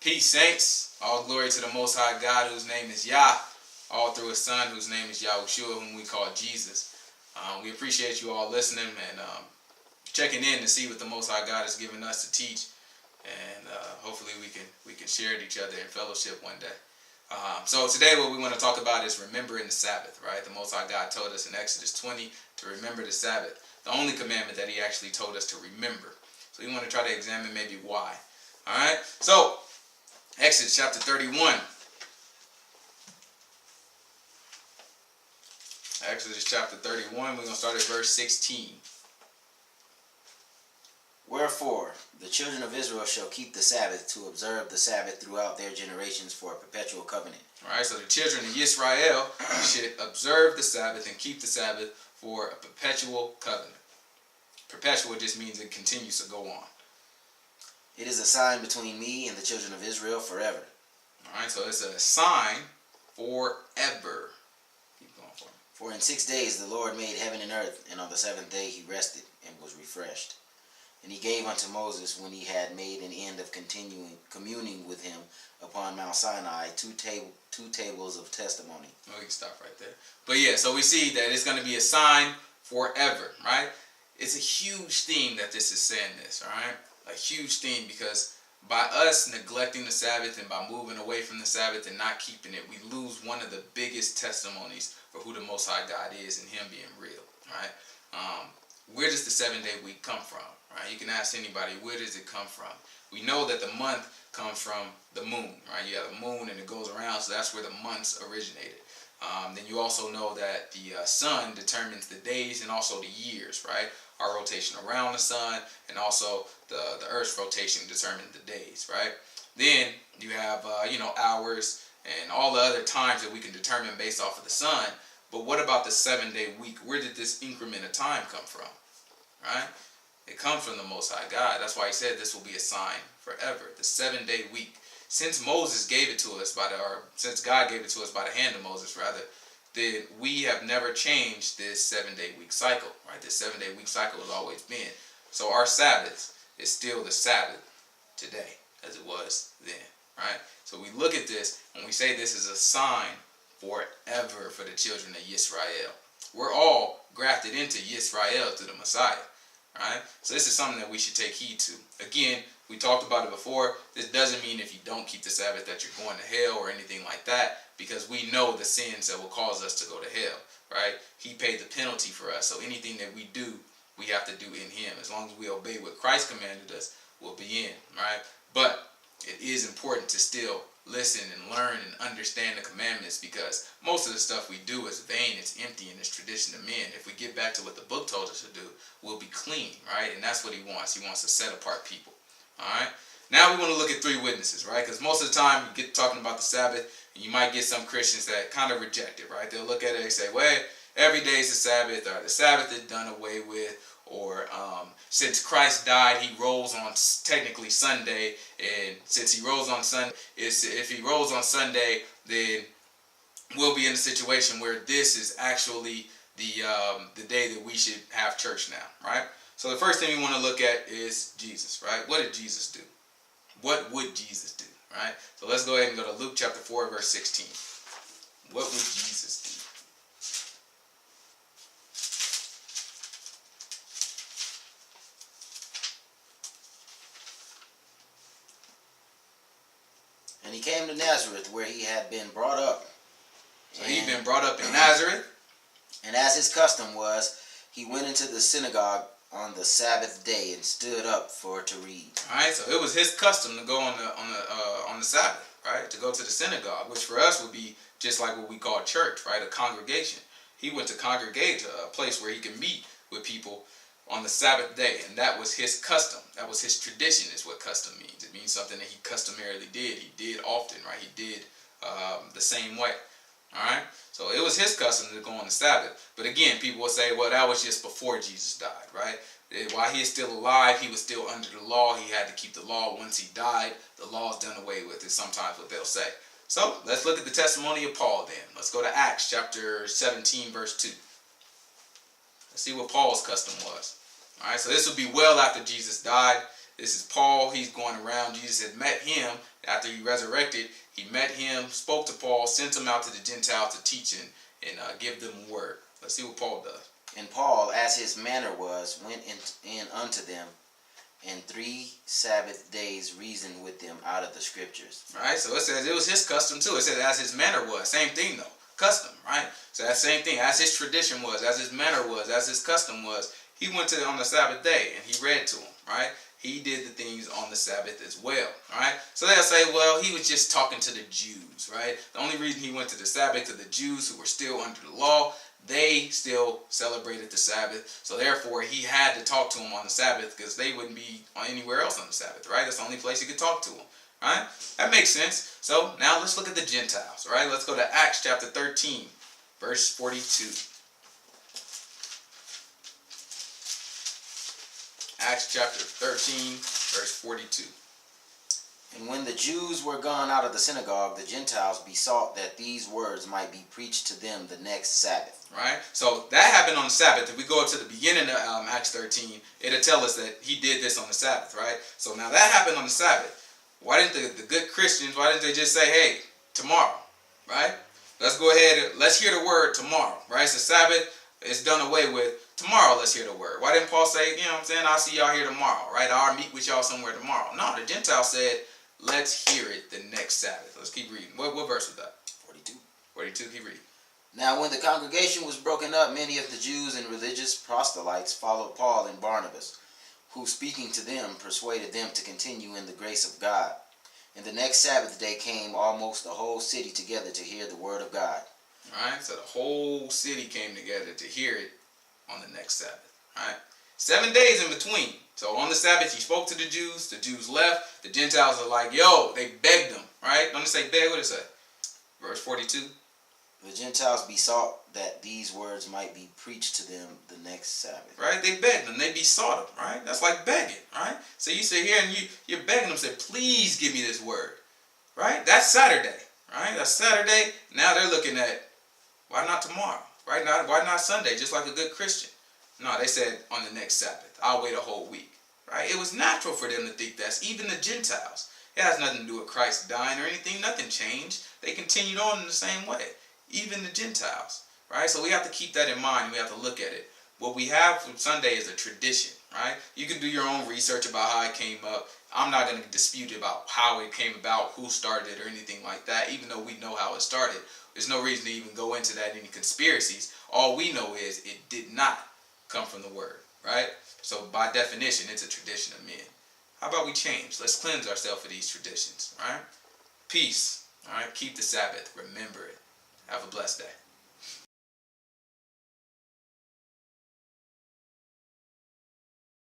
Peace, saints. All glory to the Most High God, whose name is Yah. All through His Son, whose name is Yahushua, whom we call Jesus. We appreciate you all listening and checking in to see what the Most High God has given us to teach, and hopefully we can share it each other in fellowship one day. So today, what we want to talk about is remembering the Sabbath. Right, the Most High God told us in Exodus 20 to remember the Sabbath, the only commandment that He actually told us to remember. So we want to try to examine maybe why. All right, so Exodus chapter 31. Exodus chapter 31, we're going to start at verse 16. Wherefore, the children of Israel shall keep the Sabbath to observe the Sabbath throughout their generations for a perpetual covenant. All right, so the children of Israel should observe the Sabbath and keep the Sabbath for a perpetual covenant. Perpetual just means it continues to go on. It is a sign between me and the children of Israel forever. All right, so it's a sign forever. Keep going for me. For in 6 days the Lord made heaven and earth, and on the seventh day He rested and was refreshed. And He gave unto Moses, when He had made an end of communing with Him upon Mount Sinai, two tables of testimony. Oh, we can stop right there. But yeah, so we see that it's going to be a sign forever, right? It's a huge theme that this is saying this, all right? A huge theme, because by us neglecting the Sabbath and by moving away from the Sabbath and not keeping it, we lose one of the biggest testimonies for who the Most High God is and Him being real, right? Where does the 7-day week come from, right? You can ask anybody, where does it come from? We know that the month comes from the moon, right? You have a moon and it goes around, so that's where the months originated. Then you also know that the sun determines the days and also the years, right? Our rotation around the sun and also the Earth's rotation determine the days, right? Then you have, hours and all the other times that we can determine based off of the sun. But what about the 7-day week? Where did this increment of time come from, right? It comes from the Most High God. That's why He said this will be a sign forever. The 7-day week. Since Moses gave it to us since God gave it to us by the hand of Moses, rather, that we have never changed this 7-day week cycle, right? This 7-day week cycle has always been. So our Sabbath is still the Sabbath today, as it was then, right? So we look at this and we say this is a sign forever for the children of Yisrael. We're all grafted into Yisrael through the Messiah, right? So this is something that we should take heed to. Again, we talked about it before. This doesn't mean if you don't keep the Sabbath that you're going to hell or anything like that, because we know the sins that will cause us to go to hell, right? He paid the penalty for us. So anything that we do, we have to do in Him. As long as we obey what Christ commanded us, we'll be in, right? But it is important to still listen and learn and understand the commandments, because most of the stuff we do is vain, it's empty, and it's tradition of men. If we get back to what the book told us to do, we'll be clean, right? And that's what He wants. He wants to set apart people. All right. Now we want to look at 3 witnesses, right? Because most of the time you get talking about the Sabbath, and you might get some Christians that kind of reject it, right? They'll look at it and say, well, every day is the Sabbath, or the Sabbath is done away with, or since Christ died, He rose on technically Sunday, and since He rose on Sunday, if He rose on Sunday, then we'll be in a situation where this is actually the day that we should have church now, right? So the first thing we want to look at is Jesus, right? What did Jesus do? What would Jesus do, right? So let's go ahead and go to Luke chapter 4, verse 16. What would Jesus do? And He came to Nazareth, where He had been brought up. So He'd been brought up in Nazareth. And as His custom was, He went into the synagogue on the Sabbath day and stood up to read. All right, so it was His custom to go on the Sabbath, right? To go to the synagogue, which for us would be just like what we call church, right? A congregation. He went to congregate to a place where He could meet with people on the Sabbath day, and that was His custom. That was His tradition, is what custom means. It means something that He customarily did. He did often, right? He did the same way. All right, so it was His custom to go on the Sabbath. But again, people will say, well, that was just before Jesus died, right? While He is still alive, He was still under the law. He had to keep the law. Once He died, the law is done away with, is sometimes what they'll say. So let's look at the testimony of Paul then. Let's go to Acts chapter 17, verse 2. Let's see what Paul's custom was. All right, so this would be well after Jesus died. This is Paul. He's going around. Jesus had met him after he resurrected. He met him, spoke to Paul, sent him out to the Gentiles to teach and give them a word. Let's see what Paul does. And Paul, as his manner was, went in unto them, and 3 Sabbath days reasoned with them out of the scriptures. Right? So it says it was his custom too. It says as his manner was. Same thing though. Custom, right? So that same thing, as his tradition was, as his manner was, as his custom was, he went to on the Sabbath day and he read to them, right? He did the things on the Sabbath as well, right? So they'll say, well, he was just talking to the Jews, right? The only reason he went to the Sabbath to the Jews who were still under the law, they still celebrated the Sabbath. So therefore, he had to talk to them on the Sabbath because they wouldn't be anywhere else on the Sabbath, right? That's the only place he could talk to them, right? That makes sense. So now let's look at the Gentiles, right? Let's go to Acts chapter 13, verse 42. Acts chapter 13, verse 42. And when the Jews were gone out of the synagogue, the Gentiles besought that these words might be preached to them the next Sabbath. Right? So that happened on the Sabbath. If we go up to the beginning of Acts 13, it'll tell us that he did this on the Sabbath, right? So now that happened on the Sabbath. Why didn't the good Christians, why didn't they just say, hey, tomorrow, right? Let's go ahead, let's hear the word tomorrow, right? It's the Sabbath, it's done away with. Tomorrow, let's hear the word. Why didn't Paul say, you know what I'm saying, I'll see y'all here tomorrow, right? I'll meet with y'all somewhere tomorrow. No, the Gentiles said, let's hear it the next Sabbath. Let's keep reading. What verse was that? 42. 42, keep reading. Now when the congregation was broken up, many of the Jews and religious proselytes followed Paul and Barnabas, who speaking to them persuaded them to continue in the grace of God. And the next Sabbath day came almost the whole city together to hear the word of God. All right, so the whole city came together to hear it on the next Sabbath. All right, 7 days in between. So on the Sabbath, he spoke to the Jews left, the Gentiles are like, yo, they begged them, right? Don't it say beg, what does it say? Verse 42. The Gentiles besought that these words might be preached to them the next Sabbath. Right? They begged them, they besought them, right? That's like begging, right? So you sit here and you're begging them, say, please give me this word, right? That's Saturday, right? That's Saturday. Now they're looking at, why not tomorrow, right? Why not Sunday, just like a good Christian? No, they said on the next Sabbath. I'll wait a whole week, right? It was natural for them to think that. Even the Gentiles. It has nothing to do with Christ dying or anything. Nothing changed. They continued on in the same way. Even the Gentiles, right? So we have to keep that in mind. We have to look at it. What we have from Sunday is a tradition, right? You can do your own research about how it came up. I'm not going to dispute about how it came about, who started it, or anything like that, even though we know how it started. There's no reason to even go into that, any conspiracies. All we know is it did not come from the word, right? So by definition, it's a tradition of men. How about we change? Let's cleanse ourselves of these traditions, right? Peace, all right? Keep the Sabbath. Remember it. Have a blessed day.